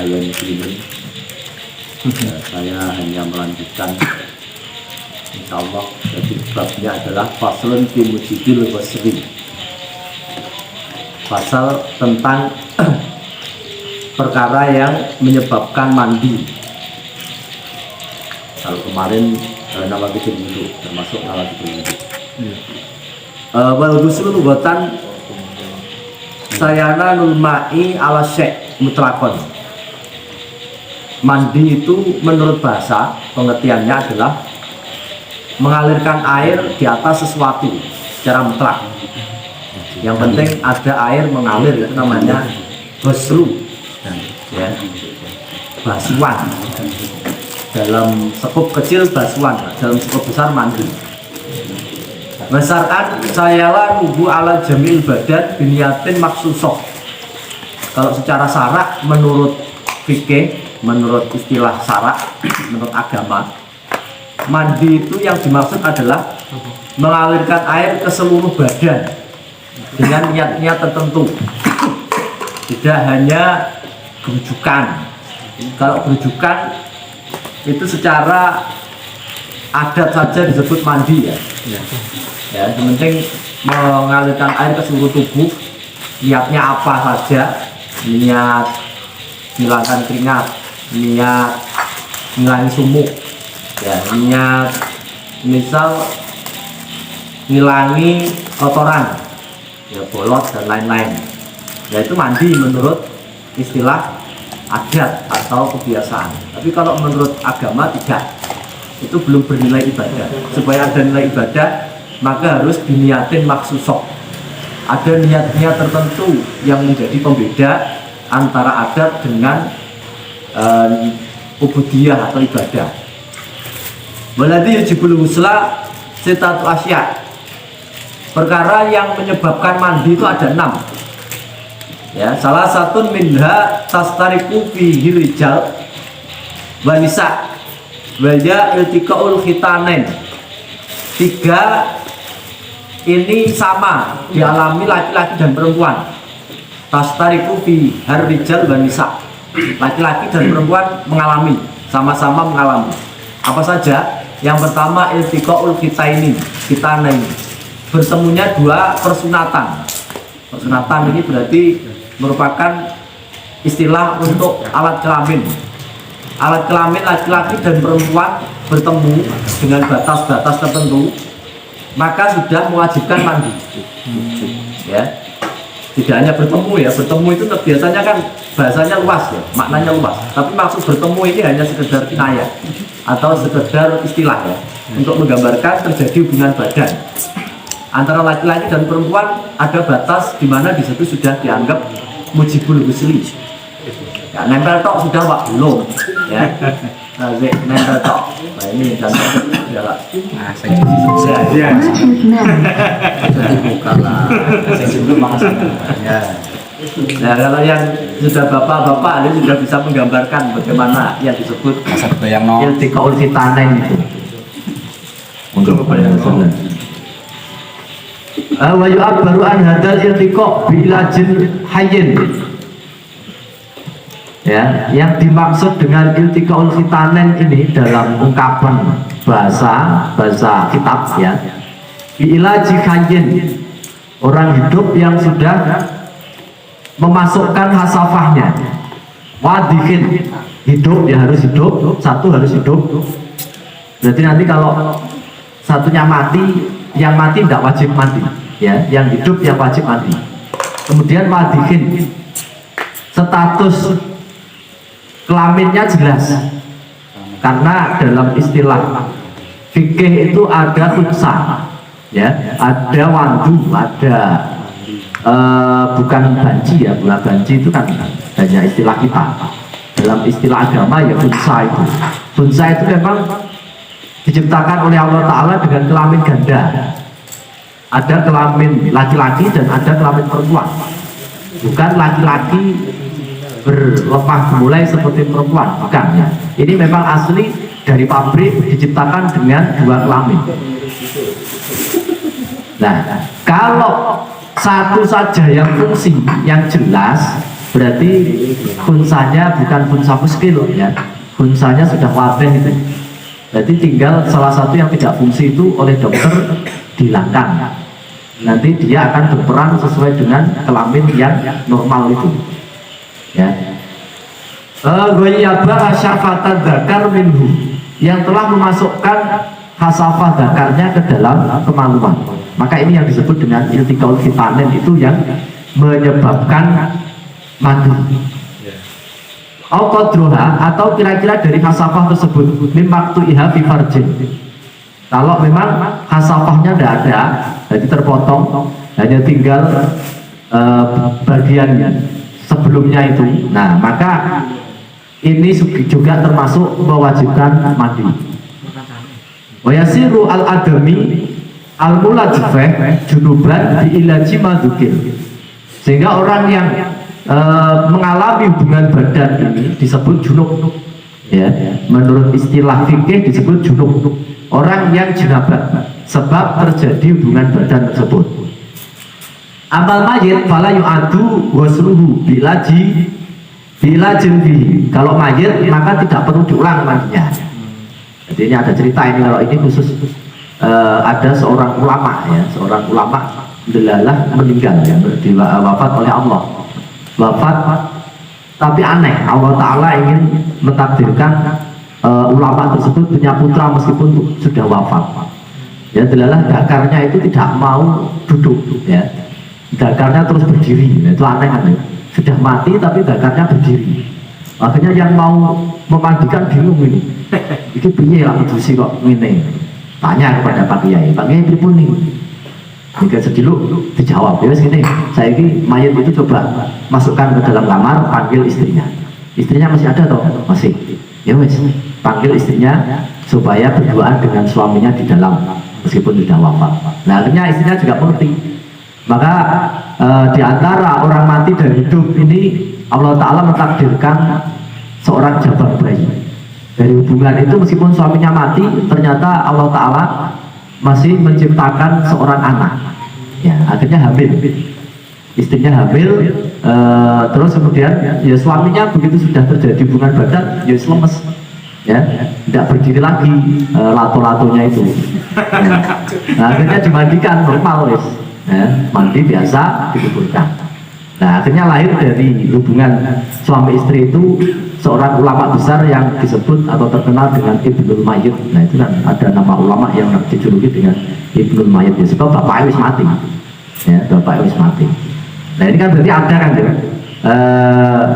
saya muslimin. Saya hanya melanjutkan, insya Allah. Jadi babnya adalah faslun fi mujibil wasri, pasal tentang perkara yang menyebabkan mandi. Kalau kemarin nama bikin wudhu, termasuk nama bikin wudhu. Wal ghuslu lugatan sayana nulma'i ala syek mutlakon. Mandi itu menurut bahasa pengertiannya adalah mengalirkan air di atas sesuatu secara mutlak. Yang penting ada air mengalir, itu namanya ghuslu, ya, basuhan. Dalam sekup kecil basuhan, dalam sekup besar mandi. Besarkan sayalah nubu ala jamil badan biniatin maksusoh. Kalau secara syarak menurut fikih, menurut istilah syarak, menurut agama, mandi itu yang dimaksud adalah mengalirkan air ke seluruh badan dengan niat-niat tertentu, tidak hanya gerujukan. Kalau gerujukan itu secara adat saja disebut mandi, ya. Ya, yang penting mengalirkan air ke seluruh tubuh. Niatnya apa saja? Niat menghilangkan keringat, niat mengurangi sumuk, ya, niat misal ngilangi kotoran, ya, bolot dan lain-lain. Ya, itu mandi menurut istilah adat atau kebiasaan. Tapi kalau menurut agama tidak, itu belum bernilai ibadah. Supaya ada nilai ibadah, maka harus diniatin maksusok. Ada niat-niat tertentu yang menjadi pembeda antara adat dengan ubudiyah atau ibadah. Waladhi yajibul husla sitatu asya. Perkara yang menyebabkan mandi itu ada 6. Ya, salah satu minha tastariku fihi rijal wa nisa wa ya iltiqaul khitanen. 3 ini sama dialami laki-laki dan perempuan. Tastariku fi harrijal wa nisa. Laki-laki dan perempuan mengalami, sama-sama mengalami. Apa saja? Yang pertama iltiqaul khitaini, khitanen. Bertemunya 2 persunatan. Persunatan ini berarti merupakan istilah untuk alat kelamin. Alat kelamin laki-laki dan perempuan bertemu dengan batas-batas tertentu, maka sudah mewajibkan mandi. Ya, tidak hanya bertemu, ya, bertemu itu biasanya kan bahasanya luas, ya, maknanya luas. Tapi maksud bertemu ini hanya sekedar kinayah atau sekedar istilah, ya, untuk menggambarkan terjadi hubungan badan antara laki-laki dan perempuan. Ada batas di mana di situ sudah dianggap mujibul ghusli. Ya, nempel tok sudah, Pak, belum, ya. Nempel tok. Nah, ini contoh adalah saya bukan lah. Saya sebelum ya. Nah, kalau yang sudah bapak-bapak ini sudah bisa menggambarkan bagaimana yang disebut iltiqaul khitanen itu. Untuk kebayang. Wa yu'abbaru an hadzal iltiqa bi ilajin hayyin. Ya, yang dimaksud dengan iltiqaul khitanen ini dalam ungkapan bahasa kitab, ya, bi ilaji hayyin, orang hidup yang sudah memasukkan hasafahnya. Wadihin, hidup, ya, harus hidup, satu harus hidup. Berarti nanti kalau satunya mati, yang mati tidak wajib mandi, ya, yang hidup yang wajib mandi. Kemudian wadihin, status kelaminnya jelas, karena dalam istilah fikih itu ada khunsa, ya, ada wandu, ada bukan banci, ya, bukan banci itu kan hanya istilah kita. Dalam istilah agama, ya, khunsa itu. Khunsa itu memang diciptakan oleh Allah Ta'ala dengan kelamin ganda. Ada kelamin laki-laki dan ada kelamin perempuan. Bukan laki-laki berlemah mulai seperti perempuan, bukan, ya. Ini memang asli dari pabrik, diciptakan dengan 2 kelamin. Nah, kalau satu saja yang fungsi, yang jelas, berarti khunsanya bukan khunsa muskil ya, khunsanya sudah wabah itu. Berarti tinggal salah satu yang tidak fungsi itu oleh dokter dihilangkan. Nanti dia akan berperan sesuai dengan kelamin yang normal itu. Ya. Ghayyaba syafatan dzakar minhu, yang telah memasukkan hasafah dzakarnya ke dalam kemaluan. Maka ini yang disebut dengan iltiqaul khitanin, itu yang menyebabkan mati. Qadruha, atau kira-kira dari hasafah tersebut mim maqtu'iha fi farjin. Kalau memang hasafahnya tidak ada, jadi terpotong, hanya tinggal bagian sebelumnya itu, nah maka ini juga termasuk mewajibkan mandi. Wa yasiru al-adami al-mulajfah junuban bi ilaji madzukir. Sehingga orang yang mengalami hubungan badan ini disebut junub, ya, menurut istilah fikih disebut junub, orang yang jenabah sebab terjadi hubungan badan tersebut. Amal mayit fala yu'adu wasruhu bilaji bihi. Kalau mayit maka tidak perlu diulang mandinya. Jadi ini ada cerita ini, kalau ini khusus ada seorang ulama ya, seorang ulama delalah meninggal ya, wafat oleh Allah. Wafat, tapi aneh, Allah Ta'ala ingin mentakdirkan ulama tersebut punya putra meskipun sudah wafat. Ya, delalah dakarnya itu tidak mau duduk ya, dakarnya terus berdiri. Nah, itu aneh-aneh, sudah mati tapi dakarnya berdiri. Akhirnya yang mau memandikan bingung ini piye lah itu sih kok ngene. Tanya kepada Pak Kiai, Pak Kiai pripun nih? Jika sediluk dijawab, ya segini, saya ini mayat itu coba masukkan ke dalam kamar, panggil istrinya. Istrinya masih ada toh? Masih. Ya wes, panggil istrinya supaya berduaan dengan suaminya di dalam meskipun sudah wafat. Nah akhirnya istrinya juga mengerti. Maka di antara orang mati dan hidup ini Allah Ta'ala mentakdirkan seorang jabang bayi. Dari hubungan itu meskipun suaminya mati, ternyata Allah Ta'ala masih menciptakan seorang anak. Ya, akhirnya hamil. Istrinya hamil, terus kemudian ya suaminya begitu sudah terjadi hubungan badan, ya lemes, ya, tidak berdiri lagi lato-latonya itu. Ya. Nah, akhirnya dimandikan normal, wis. Ya, mandi biasa dikuburkan. Nah, akhirnya lahir dari hubungan suami istri itu seorang ulama besar yang disebut atau terkenal dengan Ibnul Mayyit. Nah, itu kan ada nama ulama yang dijuluki dengan Ibnul Mayyit ya, sebab bapaknya wis mati. Ya, bapaknya wis mati. Nah, ini kan berarti ada kan ya.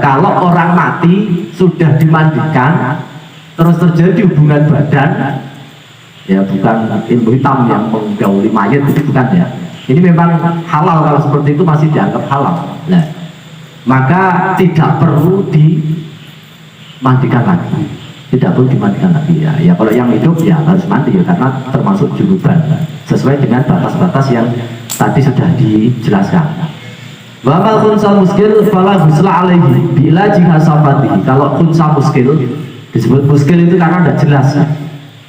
Kalau orang mati sudah dimandikan terus terjadi hubungan badan, ya bukan ilmu hitam yang menggauli mayat, itu bukan ya. Ini memang halal, kalau seperti itu masih dianggap halal. Nah, maka tidak perlu dimandikan lagi, tidak perlu dimandikan lagi ya. Ya kalau yang hidup ya harus mandi ya, karena termasuk junuban sesuai dengan batas-batas yang tadi sudah dijelaskan. Wa mal khunsal muskil fala ghusla alaihi bila jihasafatihi. Kalau khunsa muskil disebut muskil itu karena tidak jelas ya.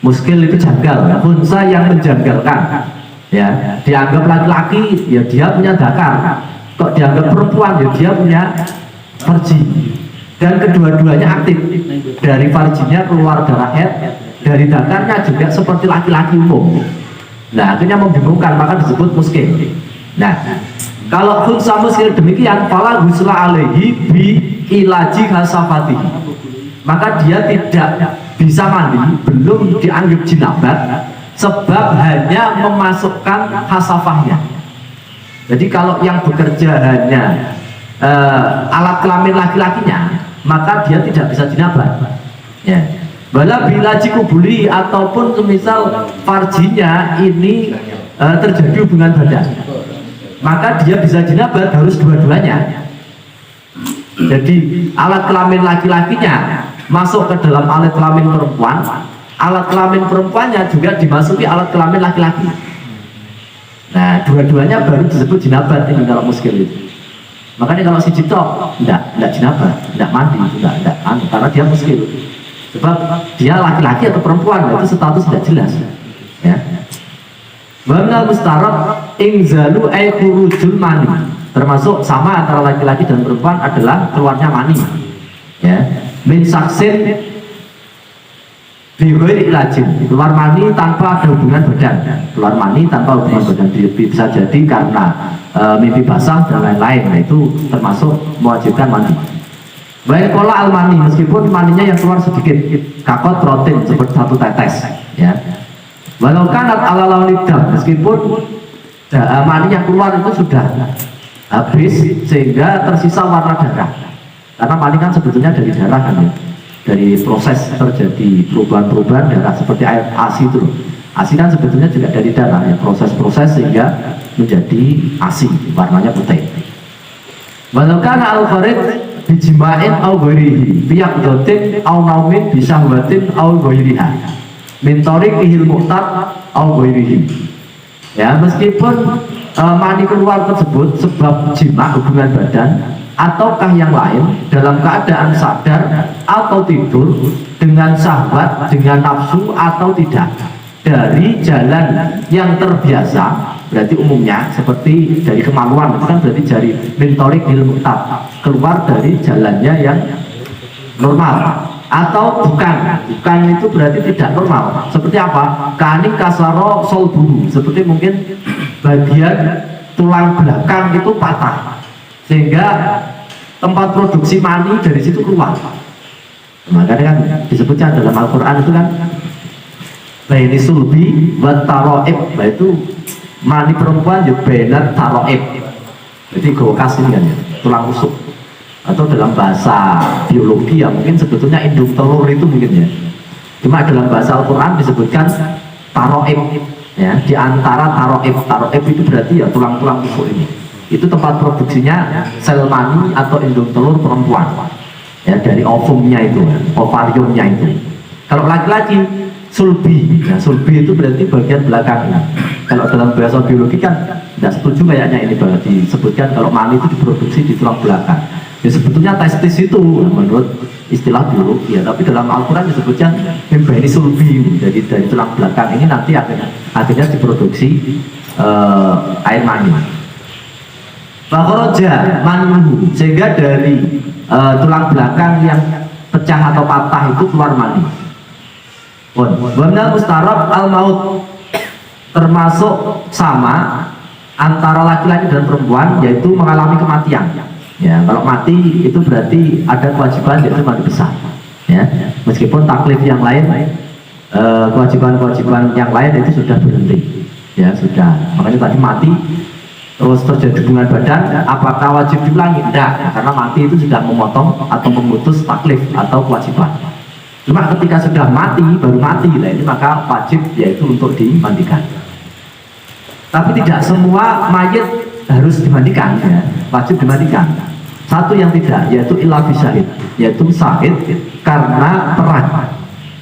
Muskil itu janggal ya, khunsa yang menjanggalkan. Ya, dianggap laki-laki ya dia punya dakar, kok dianggap perempuan ya dia punya farji, dan kedua-duanya aktif, dari farjinya keluar darah haid, dari dakarnya juga seperti laki-laki umum. Nah akhirnya membingungkan, maka disebut muskil. Nah kalau khunsa muskil demikian, fala ghusla alaihi bi ilaji hasafatihi, maka dia tidak bisa mandi, belum dianggap jinabat, sebab hanya memasukkan hasafahnya. Jadi kalau yang bekerja hanya alat kelamin laki-lakinya, maka dia tidak bisa jinabat. Ya. Bala bila jikubuli ataupun semisal farjinya ini terjadi hubungan badan, maka dia bisa jinabat, harus dua-duanya. Jadi alat kelamin laki-lakinya masuk ke dalam alat kelamin perempuan, alat kelamin perempuannya juga dimasuki alat kelamin laki-laki. Nah, dua-duanya baru disebut jinabat ini kalau muskil itu. Makanya kalau si citok enggak jinabat, enggak mandi, enggak karena dia muskil. Sebab dia laki-laki atau perempuan, itu status tidak jelas. Ya. Wa minal mustarab ingzalu ay khurujul mani. Termasuk sama antara laki-laki dan perempuan adalah keluarnya mani. Ya, min saksin bighairi ilajin, keluar mani tanpa ada hubungan badan. Keluar mani tanpa hubungan badan bisa jadi karena mimpi basah dan lain-lain. Nah, itu termasuk mewajibkan mandi. Baik pola al-mani, meskipun maninya yang keluar sedikit, kakot protein seperti 1 tetes. Ya, walau kanat ala launidam, meskipun mani yang keluar itu sudah habis sehingga tersisa warna darah, karena mani kan sebetulnya dari darah kan ya, dari proses terjadi perubahan-perubahan darah seperti air ASI itu. ASI kan sebetulnya juga dari darah ya, proses-proses sehingga menjadi ASI, warnanya putih. Walau kana al-farid bijima'in au ghairihi biyak dotin au naumin bisahwatin au ghairiha min tariqihil mu'tad au ghairihi. Ya, meskipun mani keluar tersebut sebab jima hubungan badan ataukah yang lain dalam keadaan sadar atau tidur dengan syahwat, dengan nafsu atau tidak, dari jalan yang terbiasa, berarti umumnya seperti dari kemaluan, itu kan berarti dari mintorik ilmu keluar dari jalannya yang normal, atau bukan itu berarti tidak normal. Seperti apa? Kani kasaro solburu, seperti mungkin bagian tulang belakang itu patah sehingga tempat produksi mani dari situ keluar. Makanya kan disebutnya dalam Al-Quran itu kan baini sulbi wa taroib, itu mani perempuan ya benar taroib, jadi gokas ini kan ya, tulang rusuk. Atau dalam bahasa biologi ya mungkin sebetulnya induk telur itu mungkin ya, cuma dalam bahasa Al-Quran disebutkan taroib ya, di antara taroib itu berarti ya tulang-tulang rusuk ini, itu tempat produksinya sel mani atau induk telur perempuan ya, dari ovumnya itu, ovariumnya itu. Kalau laki-laki sulbi, ya sulbi itu berarti bagian belakangnya. Kalau dalam bahasa biologi kan tidak setuju kayaknya ini, berarti disebutkan kalau mani itu diproduksi di tulang belakang. Ya sebetulnya testis itu menurut istilah biologi ya, tapi dalam Al-Quran disebutkan membaini sulbi, jadi dari tulang belakang ini nanti akhirnya diproduksi air mani. Fakoroja manuhu, sehingga dari tulang belakang yang pecah atau patah itu keluar mani. Wamna mustarab al maut, termasuk sama antara laki-laki dan perempuan, yaitu mengalami kematian. Ya, kalau mati itu berarti ada kewajiban yaitu mati besar. Ya, meskipun taklif yang lain, kewajiban-kewajiban yang lain itu sudah berhenti. Ya sudah. Makanya tadi mati terus terjadi hubungan badan, apakah wajib diulangi? Tidak, karena mati itu sudah memotong atau memutus taklif atau kewajiban. Cuma ketika sudah mati, baru mati, nah ini maka wajib yaitu untuk dimandikan. Tapi tidak semua mayit harus dimandikan ya, wajib dimandikan. Satu yang tidak, yaitu illa bisyahid, yaitu syahid karena perang,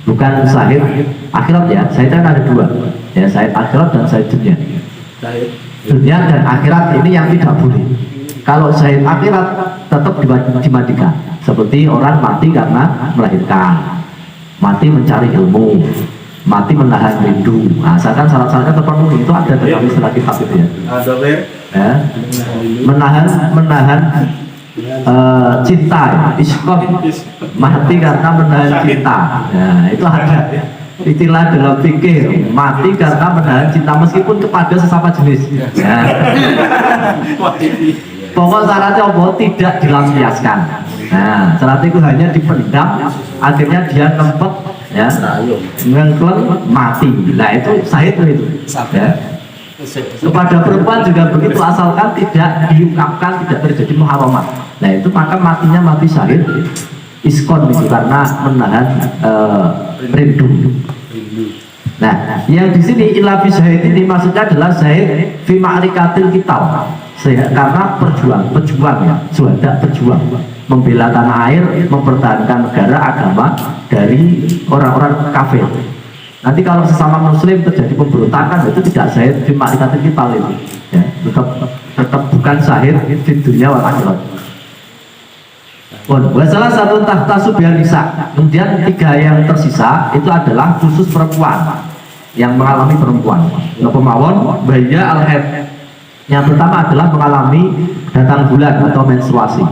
bukan syahid akhirat ya. Syahid kan ada dua ya, syahid akhirat dan syahid dunia. Dunia dan akhirat ini yang tidak boleh. Kalau syahid akhirat tetap dimandikan, seperti orang mati karena melahirkan, mati mencari ilmu, mati menahan rindu. Nah, asalkan syarat-syaratnya terpenuhi, itu ada dalam istilah kitab itu ya. Ya, menahan cinta, iskon, mati karena menahan cinta. Nah, itu ada istilah dalam fikih, mati karena menahan cinta meskipun kepada sesama jenis. Ya. Pokok syaratnya apa? Tidak dilampiaskan. Nah, syarat itu hanya dipendam, akhirnya dia nempet, ya, ngengkleng, mati. Nah itu syahid itu. Ya. Kepada perempuan juga begitu, asalkan tidak diungkapkan, tidak terjadi muharamat. Nah itu maka matinya mati syahid iskon itu karena menahan rindu. Nah yang di sini ilabi syahid ini maksudnya adalah syahid fi ma'rikatil kital, karena pejuang ya, suhada pejuang membela tanah air, mempertahankan negara agama dari orang-orang kafir. Nanti kalau sesama muslim terjadi pemberontakan itu tidak syahid fi ma'rikatil kital itu ya, tetap bukan syahid di dunia wal akhirat. Salah satu tahta subian nisa, kemudian 3 yang tersisa itu adalah khusus perempuan yang mengalami perempuan. Pemawon bahaya al-haid, Yang pertama adalah mengalami datang bulan atau menstruasi.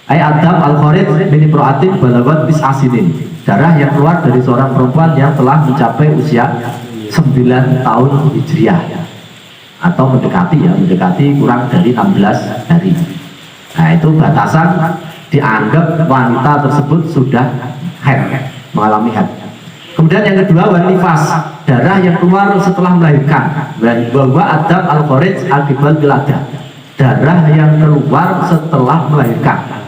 Ai Adam al-Kharij min imra'atin balagat tis'asinin. Darah yang keluar dari seorang perempuan yang telah mencapai usia 9 tahun Hijriah. Atau mendekati kurang dari 16 hari. Nah, itu batasan dianggap wanita tersebut sudah haid, mengalami haid. Kemudian yang kedua wanifas, darah yang keluar setelah melahirkan. Bahwa Adam al-Kharij akibal wiladah, darah yang keluar setelah melahirkan,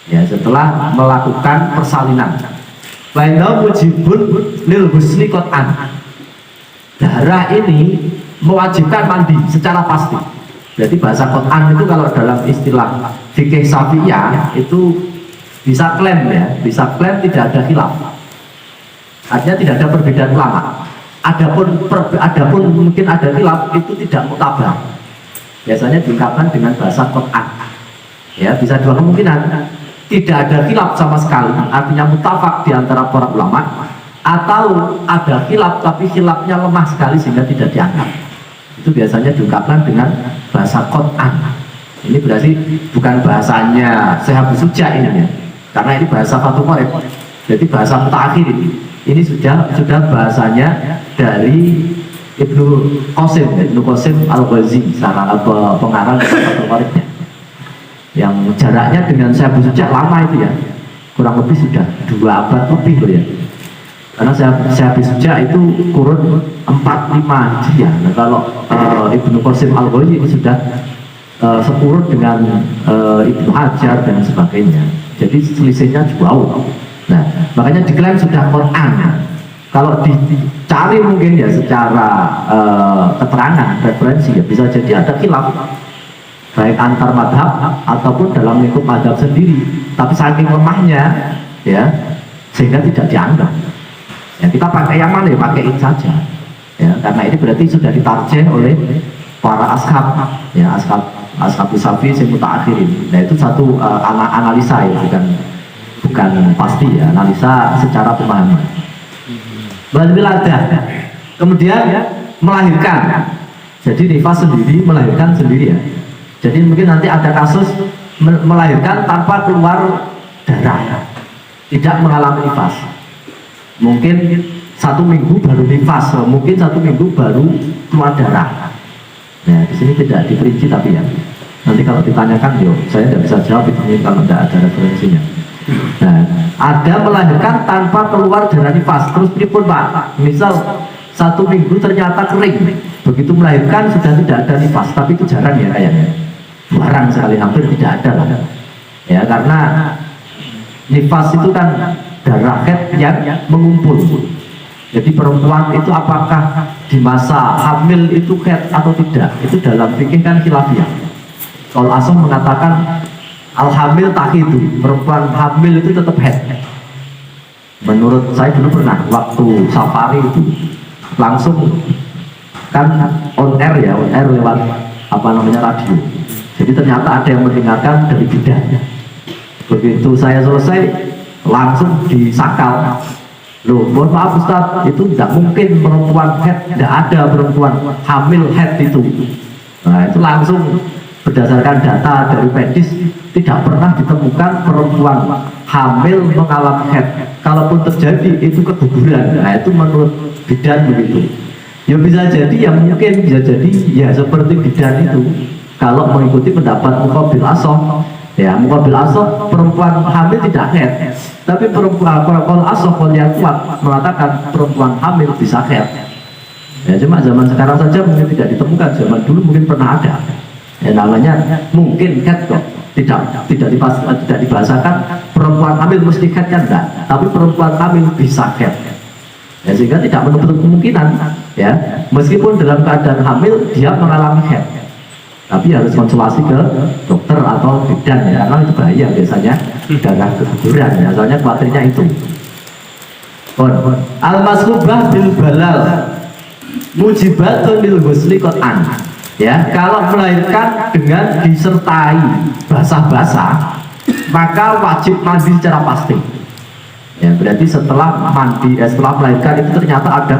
ya, setelah melakukan persalinan. Lainnya mujibun lil husni qat'an, darah ini mewajibkan mandi secara pasti. Jadi bahasa qat'an itu kalau dalam istilah fikih Syafi'iyah itu bisa klaim, ya, bisa klaim tidak ada khilaf. Artinya tidak ada perbedaan ulama. Adapun mungkin ada khilaf itu tidak mutabar. Biasanya diungkapkan dengan bahasa qat'an. Ya, bisa dua kemungkinan. Tidak ada khilaf sama sekali, artinya mutafak di antara para ulama, atau ada khilaf tapi khilafnya lemah sekali sehingga tidak dianggap. Itu biasanya diungkapkan dengan bahasa qat'an. Ini berarti bukan bahasanya Syekh Abu Suja ini, ya. Karena ini bahasa Fathul Qorib. Jadi bahasa mutaakhir ini. Ini sudah bahasanya dari Ibnu Qasim Al-Ghazi, sarang pengarang Fathul Qoribnya. Yang jaraknya dengan Syekh Abu Suja lama itu, ya, kurang lebih sudah 2 abad lebih loh, ya. Karena Syekh Abu Suja itu kurun 45 Hijriah. Nah, kalau Ibnu Qasim Al-Ghazi ini sudah sekurun dengan Ibnu Hajar dan sebagainya. Jadi selisihnya jauh. Nah, makanya diklaim sudah Quran. Kalau dicari mungkin ya secara keterangan, referensi, ya bisa jadi ada khilaf baik antar madhab ataupun dalam lingkup madhab sendiri. Tapi saking lemahnya, ya, sehingga tidak dianggap. Ya, kita pakai yang mana, ya pakaiin saja. Ya, karena ini berarti sudah ditarjih oleh para ashab, ya, ashab Syafi'i yang mutaakhirin. Nah, itu satu analisa, ya, bukan pasti, ya, analisa secara pemahaman. Wiladah, kemudian ya, melahirkan. Jadi nifas sendiri, melahirkan sendiri, ya. Jadi mungkin nanti ada kasus melahirkan tanpa keluar darah, tidak mengalami nifas. Mungkin 1 minggu baru nifas, mungkin 1 minggu baru keluar darah. Nah, di sini tidak diperinci, tapi ya nanti kalau ditanyakan, yo saya tidak bisa jawab ini kalau tidak ada referensinya. Nah, ada melahirkan tanpa keluar darah nifas. Terus pun Pak, misal 1 minggu ternyata kering, begitu melahirkan sudah tidak ada nifas, tapi itu jarang, ya, kayaknya. Jarang sekali, hampir tidak ada lah. Ya, karena nifas itu kan darah haid yang mengumpul. Jadi perempuan itu apakah di masa hamil itu haid atau tidak, itu dalam fikih kan khilafiyah. Kalau Asam mengatakan al-hamil tahidu, perempuan hamil itu tetap haid. Menurut saya dulu pernah waktu safari itu langsung kan on air lewat radio. Jadi ternyata ada yang mendengarkan dari bidan. Begitu saya selesai langsung disakal. Loh, mohon maaf Ustaz, itu tidak mungkin perempuan haid, tidak ada perempuan hamil haid itu. Nah, itu langsung berdasarkan data dari medis tidak pernah ditemukan perempuan hamil mengalami haid. Kalaupun terjadi itu keguguran. Nah, itu menurut bidan begitu. Ya bisa jadi, ya mungkin bisa jadi ya seperti bidan itu. Kalau mengikuti pendapat Muqabil Asoh, ya Muqabil Asoh perempuan hamil tidak haid, tapi perempuan Asoh yang kuat mengatakan perempuan hamil bisa haid. Ya, cuma zaman sekarang saja mungkin tidak ditemukan, zaman dulu mungkin pernah ada. Ya, namanya mungkin haid kok, tidak dibahasakan perempuan hamil mesti haid kan enggak, tapi perempuan hamil bisa haid. Ya, sehingga tidak menutup kemungkinan, ya, meskipun dalam keadaan hamil dia mengalami haid. Tapi harus konsultasi ke dokter atau bidan, ya, karena itu bahaya biasanya darah keguguran, ya, soalnya khawatirnya itu. Al-masrubah bil balal mujibatun lil ghusli qat'an. Ya, kalau melahirkan dengan disertai basah-basah, maka wajib mandi secara pasti. Ya, berarti setelah melahirkan itu ternyata ada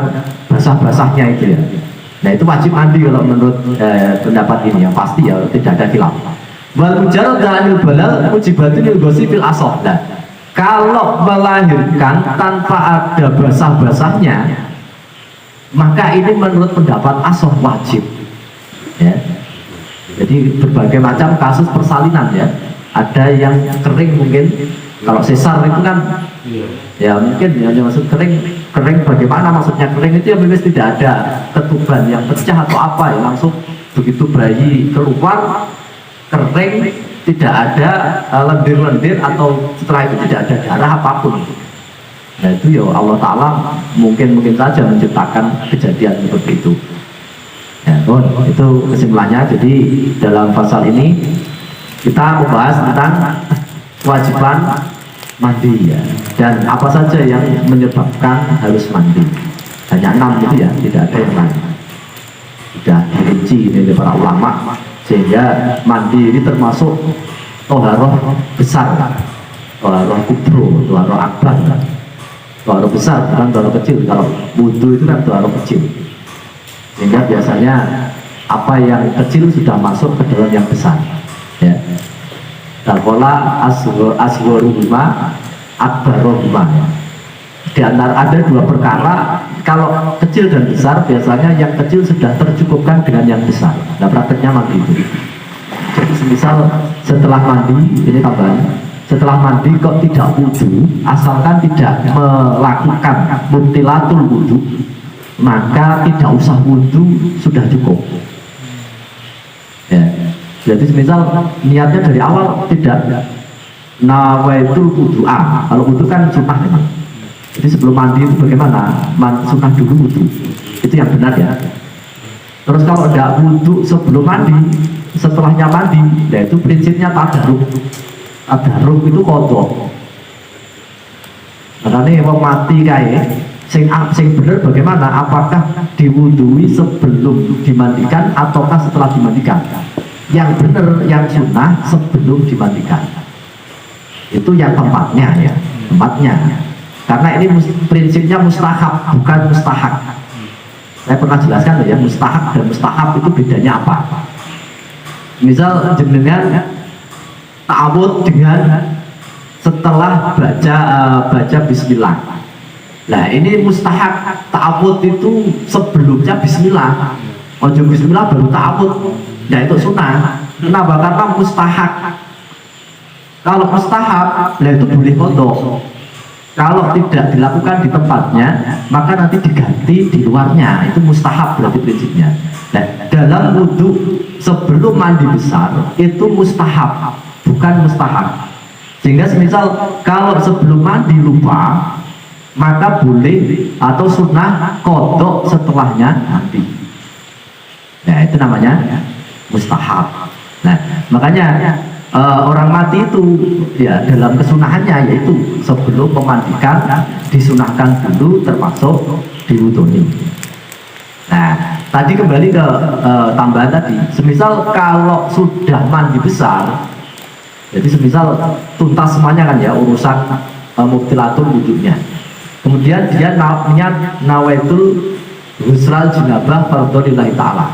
basah-basahnya itu, ya. Nah itu wajib mandi kalau menurut pendapat ini yang pasti ya tidak ada khilaf. Wal mujarrad anil balal mujibatun lil ghusli fil asah. Nah, kalau melahirkan tanpa ada basah-basahnya, maka ini menurut pendapat asah wajib. Ya. Jadi berbagai macam kasus persalinan ya. Ada yang kering mungkin, kalau sesar itu kan ya mungkin ya maksud kering bagaimana maksudnya kering itu ya memang tidak ada ketuban yang pecah atau apa ya, langsung begitu bayi keluar kering, tidak ada lendir-lendir atau setelah itu tidak ada darah apapun. Nah itu ya Allah Ta'ala mungkin saja menciptakan kejadian seperti itu ya, itu kesimpulannya. Jadi dalam pasal ini kita membahas tentang kewajiban mandi ya, dan apa saja yang menyebabkan harus mandi. Hanya 6 gitu ya, tidak ada yang lain. Sudah dirinci oleh para ulama, sehingga mandi ini termasuk toharoh besar, toharoh kubro, toharoh akbar, toharoh besar bukan toharoh kecil. Kalau wudhu itu kan toharoh kecil, sehingga biasanya apa yang kecil sudah masuk ke dalam yang besar ya. Takola aswaruhuma akbaruhuma. Di antara ada 2 perkara, kalau kecil dan besar biasanya yang kecil sudah tercukupkan dengan yang besar. Nah prakteknya mandi itu. Jadi misal setelah mandi, ini tambahan, setelah mandi kok tidak wudhu, asalkan tidak melakukan mubtilatul wudhu, maka tidak usah wudhu, sudah cukup ya. Jadi misal niatnya dari awal tidak nawaitul wudu'a. Kalau wudu kan sunnah memang. Jadi sebelum mandi itu bagaimana? Sunnah dulu wudu. Itu yang benar ya. Terus kalau tidak wudu sebelum mandi, setelahnya mandi, ya itu prinsipnya tadarruk. Tadarruk itu kodok. Makanya mau mati kayak sing bener bagaimana? Apakah diwudui sebelum dimandikan ataukah setelah dimandikan? Yang benar, yang sunnah sebelum dimandikan. Itu yang tempatnya ya, tempatnya. Karena ini prinsipnya mustahab, bukan mustahak. Saya pernah jelaskan ya, mustahak dan mustahab itu bedanya apa. Misal jenengan ta'awud dengan setelah baca bismillah. Nah ini mustahak, ta'awud itu sebelumnya bismillah. Ojo bismillah baru ta'awud. Nah itu sunnah. Kenapa? Karena mustahak. Kalau mustahab, nah itu boleh kodok. Kalau tidak dilakukan di tempatnya, maka nanti diganti di luarnya. Itu mustahab berarti prinsipnya. Nah dalam wudhu sebelum mandi besar itu mustahab, bukan mustahab. Sehingga semisal kalau sebelum mandi lupa, maka boleh atau sunnah kodok setelahnya mandi. Nah itu namanya mustahab. Nah makanya orang mati itu ya dalam kesunahannya yaitu sebelum memandikan disunahkan dulu termasuk diwudoni. Nah tadi kembali ke tambahan tadi, semisal kalau sudah mandi besar, jadi semisal tuntas semuanya kan ya urusan mubtilatul wudhunya, kemudian dia niat nawaitul ghusral junabah fardholillahi ta'ala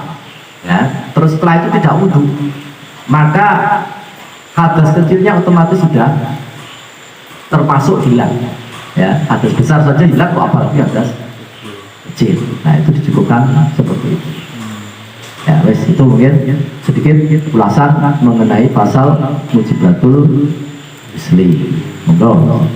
ya. Terus setelah itu tidak wudhu, maka hadas kecilnya otomatis sudah termasuk hilang ya. Hadas besar saja hilang kok apalagi hadas kecil. Nah itu dicukupkan seperti itu ya. Wes itu mungkin sedikit ulasan mengenai pasal mujibatul ghusli. Monggo.